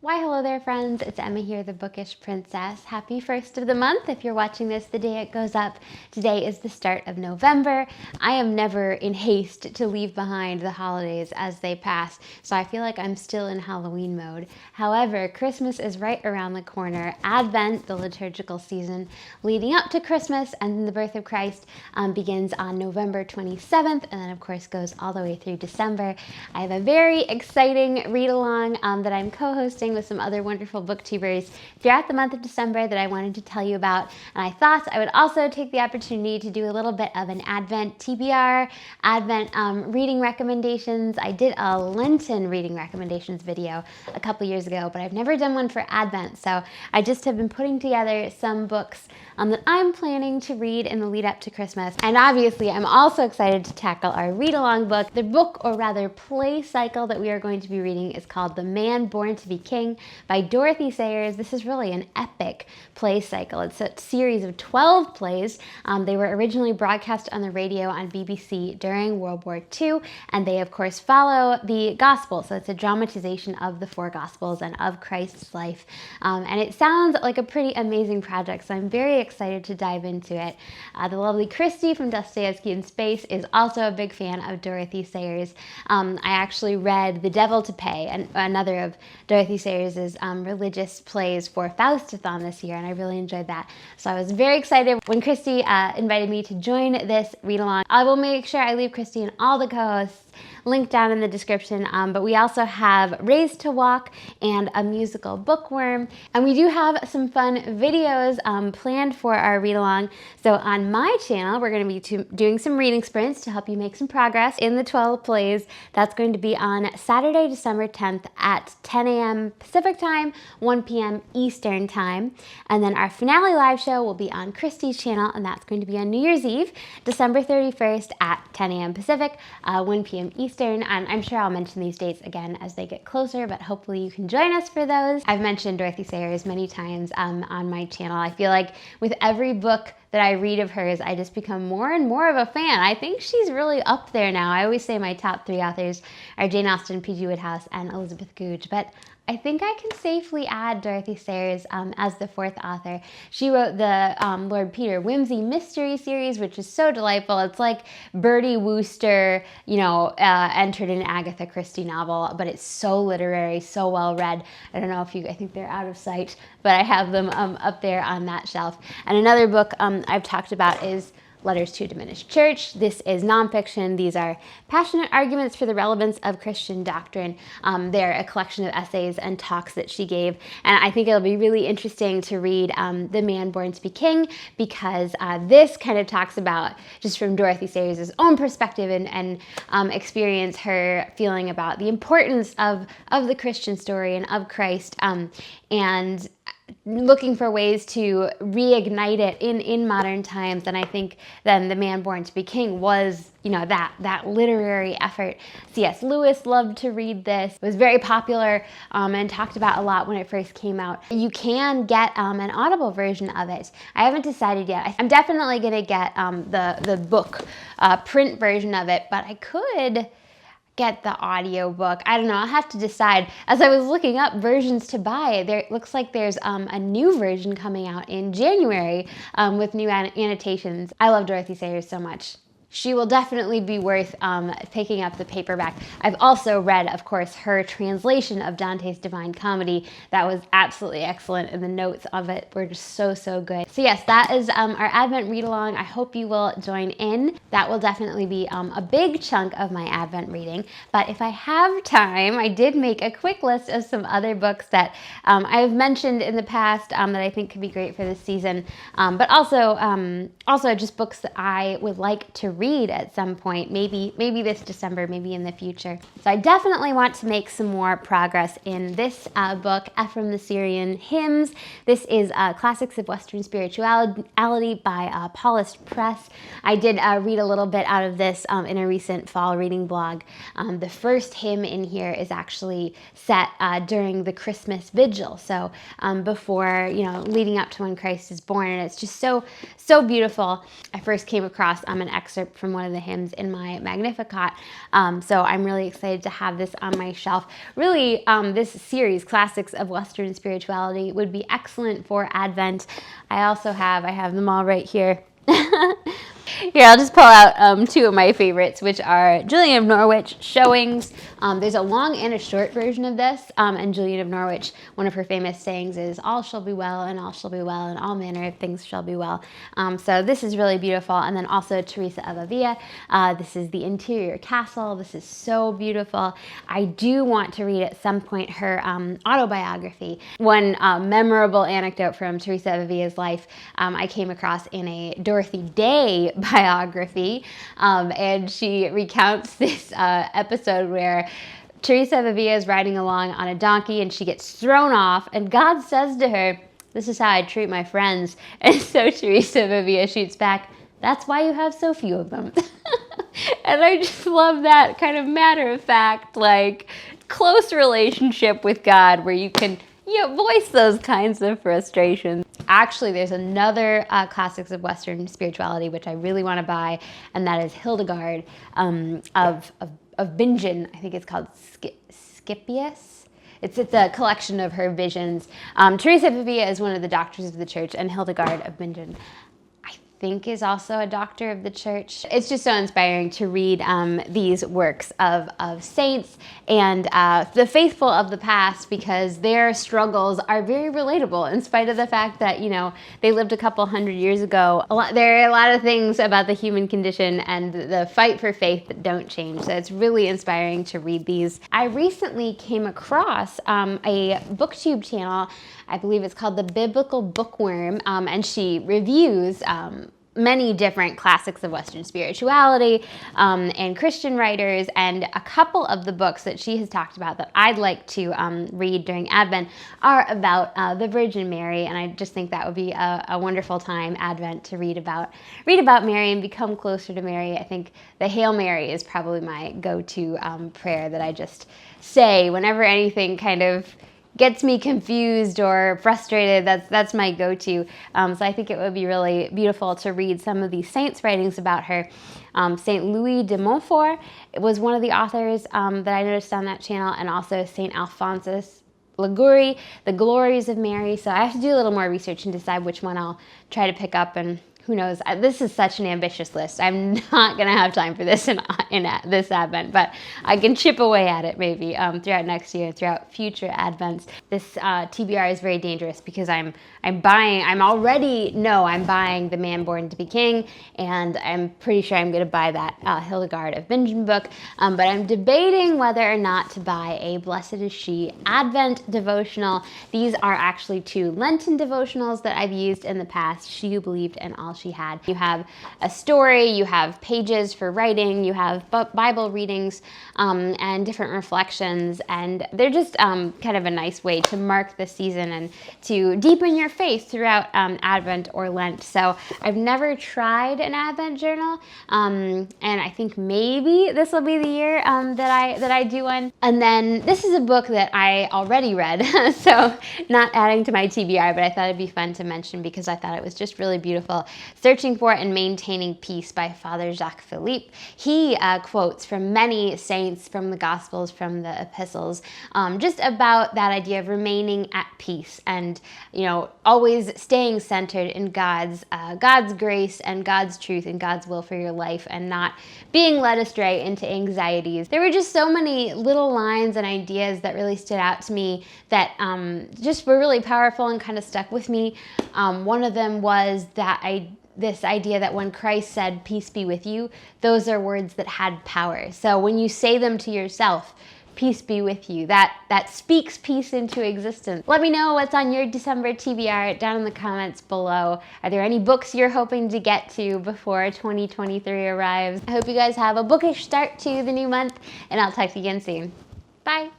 Why, hello there, friends. It's Emma here, the Bookish Princess. Happy first of the month. If you're watching this the day it goes up, today is the start of November. I am never in haste to leave behind the holidays as they pass, so I feel like I'm still in Halloween mode. However, Christmas is right around the corner. Advent, the liturgical season leading up to Christmas and the birth of Christ, begins on November 27th, and then of course goes all the way through December. I have a very exciting read-along that I'm co-hosting with some other wonderful booktubers throughout the month of December that I wanted to tell you about. And I thought I would also take the opportunity to do a little bit of an Advent TBR, Advent reading recommendations. I did a Lenten reading recommendations video a couple years ago, but I've never done one for Advent. So I just have been putting together some books that I'm planning to read in the lead up to Christmas. And obviously I'm also excited to tackle our read-along book. The book, or rather play cycle, that we are going to be reading is called The Man Born to be King by Dorothy Sayers. This is really an epic play cycle. It's a series of 12 plays. They were originally broadcast on the radio on BBC during World War II, and they of course follow the gospel. So it's a dramatization of the four gospels and of Christ's life. And it sounds like a pretty amazing project, so I'm very excited to dive into it. The lovely Christy from Dostoevsky in Space is also a big fan of Dorothy Sayers. I actually read The Devil to Pay, and another of Dorothy Sayers' religious plays, for Faustathon this year, and I really enjoyed that. So I was very excited when Christy invited me to join this read-along. I will make sure I leave Christy and all the co-hosts linked down in the description, but we also have Raised to Walk and a musical bookworm, and we do have some fun videos planned for our read-along. So on my channel, we're going to be doing some reading sprints to help you make some progress in the 12 plays. That's going to be on Saturday, December 10th at 10 a.m. Pacific time, 1 p.m. Eastern time. And then our finale live show will be on Christy's channel, and that's going to be on New Year's Eve, December 31st at 10 a.m. Pacific, 1 p.m. Eastern. And I'm sure I'll mention these dates again as they get closer, but hopefully you can join us for those. I've mentioned Dorothy Sayers many times on my channel. I feel like with every book that I read of hers, I just become more and more of a fan. I think she's really up there now. I always say my top 3 authors are Jane Austen, P.G. Wodehouse, and Elizabeth Goudge, but I think I can safely add Dorothy Sayers as the 4th author. She wrote the Lord Peter Wimsey mystery series, which is so delightful. It's like Bertie Wooster, entered an Agatha Christie novel, but it's so literary, so well read. I don't know if I think they're out of sight, but I have them up there on that shelf. And another book I've talked about is Letters to a Diminished Church. This is nonfiction. These are passionate arguments for the relevance of Christian doctrine. They're a collection of essays and talks that she gave, and I think it'll be really interesting to read The Man Born to be King, because this kind of talks about, just from Dorothy Sayers' own perspective and experience, her feeling about the importance of the Christian story and of Christ, and looking for ways to reignite it in modern times. And I think then The Man Born to be King was, that literary effort. C.S. Lewis loved to read this. It was very popular and talked about a lot when it first came out. You can get an Audible version of it. I haven't decided yet. I'm definitely going to get the book print version of it, but I could get the audiobook. I don't know, I'll have to decide. As I was looking up versions to buy, there looks like there's a new version coming out in January with new annotations. I love Dorothy Sayers so much. She will definitely be worth picking up the paperback. I've also read, of course, her translation of Dante's Divine Comedy. That was absolutely excellent, and the notes of it were just so good. So yes, that is our Advent read-along. I hope you will join in. That will definitely be a big chunk of my Advent reading. But if I have time, I did make a quick list of some other books that I've mentioned in the past that I think could be great for this season, but also just books that I would like to read at some point, maybe this December, maybe in the future. So I definitely want to make some more progress in this book, Ephraim the Syrian Hymns. This is Classics of Western Spirituality by Paulist Press. I did read a little bit out of this in a recent fall reading blog. The first hymn in here is actually set during the Christmas vigil, so before, leading up to when Christ is born, and it's just so beautiful. I first came across an excerpt excerpt from one of the hymns in my Magnificat. So I'm really excited to have this on my shelf. Really, this series, Classics of Western Spirituality, would be excellent for Advent. I have them all right here. Here, I'll just pull out two of my favorites, which are Julian of Norwich, Showings. There's a long and a short version of this, and Julian of Norwich, one of her famous sayings is, all shall be well, and all shall be well, and all manner of things shall be well. So this is really beautiful. And then also Teresa of Avila. This is The Interior Castle. This is so beautiful. I do want to read at some point her autobiography. One memorable anecdote from Teresa of Avila's life I came across in a Dorothy Day biography, and she recounts this episode where Teresa of Avila is riding along on a donkey and she gets thrown off, and God says to her, "This is how I treat my friends." And so Teresa of Avila shoots back, "That's why you have so few of them." And I just love that kind of matter-of-fact, like, close relationship with God where you can voice those kinds of frustrations. Actually, there's another Classics of Western Spirituality which I really want to buy, and that is Hildegard of Bingen. I think it's called Scipius. It's a collection of her visions. Teresa of Avila is one of the doctors of the church, and Hildegard of Bingen, I think, is also a doctor of the church. It's just so inspiring to read these works of saints and the faithful of the past, because their struggles are very relatable in spite of the fact that, they lived a couple hundred years ago. There are a lot of things about the human condition and the fight for faith that don't change. So it's really inspiring to read these. I recently came across a BookTube channel. I believe it's called The Biblical Bookworm, and she reviews many different classics of Western spirituality and Christian writers, and a couple of the books that she has talked about that I'd like to read during Advent are about the Virgin Mary, and I just think that would be a wonderful time, Advent, to read about Mary and become closer to Mary. I think the Hail Mary is probably my go-to prayer that I just say whenever anything kind of gets me confused or frustrated. That's my go-to. So I think it would be really beautiful to read some of these saints' writings about her. Saint Louis de Montfort was one of the authors that I noticed on that channel, and also Saint Alphonsus Liguori, The Glories of Mary. So I have to do a little more research and decide which one I'll try to pick up, and who knows? This is such an ambitious list. I'm not going to have time for this in this Advent, but I can chip away at it maybe throughout next year, throughout future Advents. This TBR is very dangerous because I'm already buying The Man Born to be King, and I'm pretty sure I'm going to buy that Hildegard of Bingen book, but I'm debating whether or not to buy a Blessed is She Advent devotional. These are actually two Lenten devotionals that I've used in the past, She Who Believed and All She Had. You have a story, you have pages for writing, you have Bible readings, and different reflections, and they're just kind of a nice way to mark the season and to deepen your faith throughout Advent or Lent. So I've never tried an Advent journal, and I think maybe this will be the year that I do one. And then this is a book that I already read, so not adding to my TBR, but I thought it'd be fun to mention because I thought it was just really beautiful. Searching for and Maintaining Peace by Father Jacques Philippe. He quotes from many saints, from the Gospels, from the epistles, just about that idea of remaining at peace and, always staying centered in God's grace and God's truth and God's will for your life, and not being led astray into anxieties. There were just so many little lines and ideas that really stood out to me that just were really powerful and kind of stuck with me. One of them was this idea that when Christ said, "Peace be with you," those are words that had power. So when you say them to yourself, "Peace be with you," that speaks peace into existence. Let me know what's on your December TBR down in the comments below. Are there any books you're hoping to get to before 2023 arrives? I hope you guys have a bookish start to the new month, and I'll talk to you again soon. Bye.